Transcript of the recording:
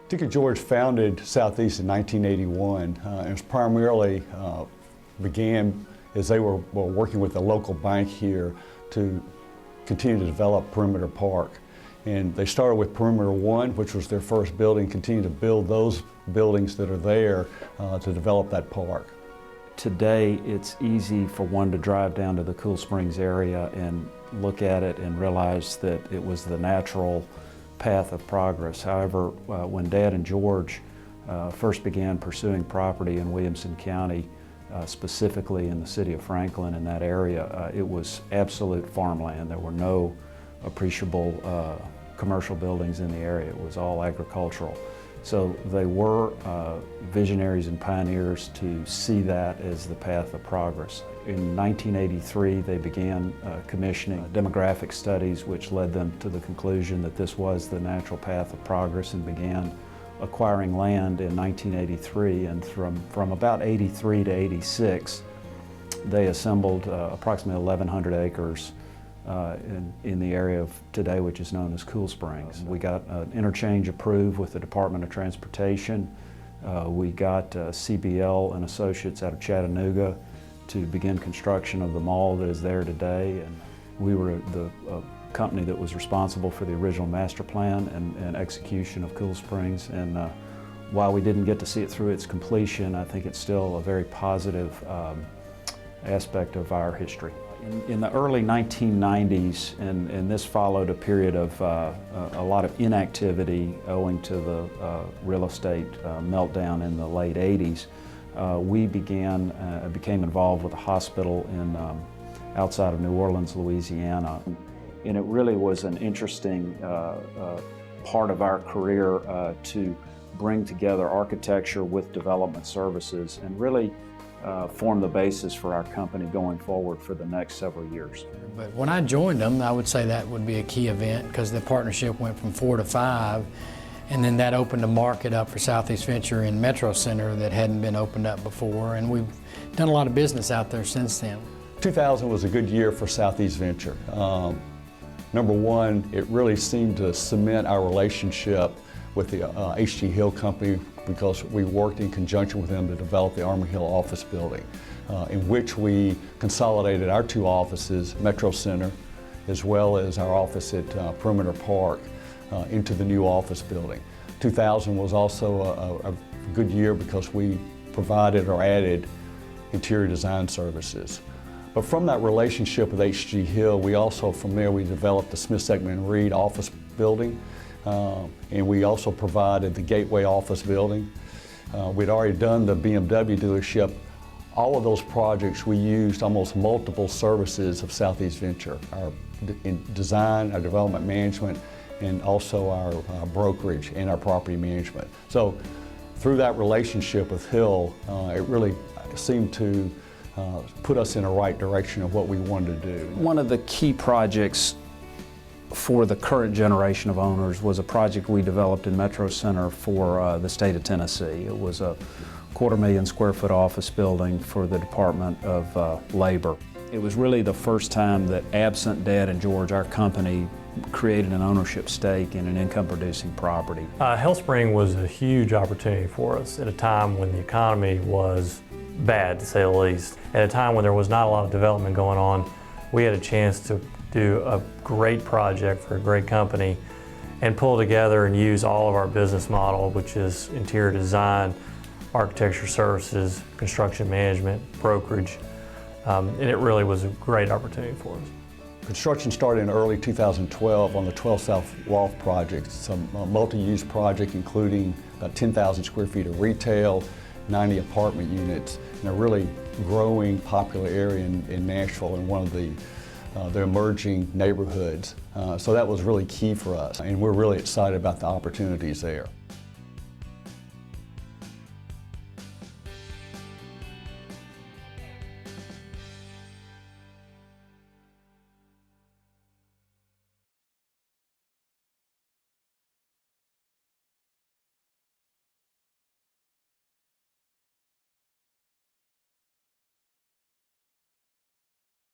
Deacon George founded Southeast in 1981. It was primarily began as they were working with the local bank here to continue to develop Perimeter Park. And they started with Perimeter 1, which was their first building, continue to build those buildings that are there to develop that park. Today, it's easy for one to drive down to the Cool Springs area and look at it and realize that it was the natural path of progress. However, when Dad and George first began pursuing property in Williamson County, specifically in the city of Franklin in that area, it was absolute farmland. There were no appreciable commercial buildings in the area. It was all agricultural. So they were visionaries and pioneers to see that as the path of progress. In 1983, they began commissioning demographic studies, which led them to the conclusion that this was the natural path of progress, and began acquiring land in 1983. And from about 83 to 86, they assembled approximately 1,100 acres in the area of today, which is known as Cool Springs. We got an interchange approved with the Department of Transportation. We got CBL and Associates out of Chattanooga to begin construction of the mall that is there today. And we were the company that was responsible for the original master plan and execution of Cool Springs. And while we didn't get to see it through its completion, I think it's still a very positive aspect of our history. In the early 1990s, and this followed a period of a lot of inactivity owing to the real estate meltdown in the late 80s, we became involved with a hospital outside of New Orleans, Louisiana. And it really was an interesting part of our career to bring together architecture with development services and really form the basis for our company going forward for the next several years. But when I joined them, I would say that would be a key event because the partnership went from 4 to 5, and then that opened the market up for Southeast Venture in Metro Center that hadn't been opened up before, and we've done a lot of business out there since then. 2000 was a good year for Southeast Venture. Number one, it really seemed to cement our relationship with the H.G. Hill Company, because we worked in conjunction with them to develop the Armour Hill office building, in which we consolidated our 2 offices, Metro Center, as well as our office at Perimeter Park, into the new office building. 2000 was also a good year because we provided or added interior design services. But from that relationship with H.G. Hill, we also, from there, we developed the Smith, Segment & Reed office building. And we also provided the Gateway office building. We'd already done the BMW dealership. All of those projects, we used almost multiple services of Southeast Venture, our design, our development management, and also our brokerage and our property management. So through that relationship with Hill, it really seemed to put us in the right direction of what we wanted to do. One of the key projects for the current generation of owners was a project we developed in Metro Center for the state of Tennessee. It was a 250,000 square foot office building for the Department of Labor. It was really the first time that, absent Dad and George, our company created an ownership stake in an income-producing property. Hellspring was a huge opportunity for us at a time when the economy was bad, to say the least. At a time when there was not a lot of development going on, we had a chance to do a great project for a great company and pull together and use all of our business model, which is interior design, architecture services, construction management, brokerage, and it really was a great opportunity for us. Construction started in early 2012 on the 12 South Loft project. It's a multi-use project including about 10,000 square feet of retail, 90 apartment units, and a really growing popular area in Nashville, and one of the emerging neighborhoods. So that was really key for us, and we're really excited about the opportunities there.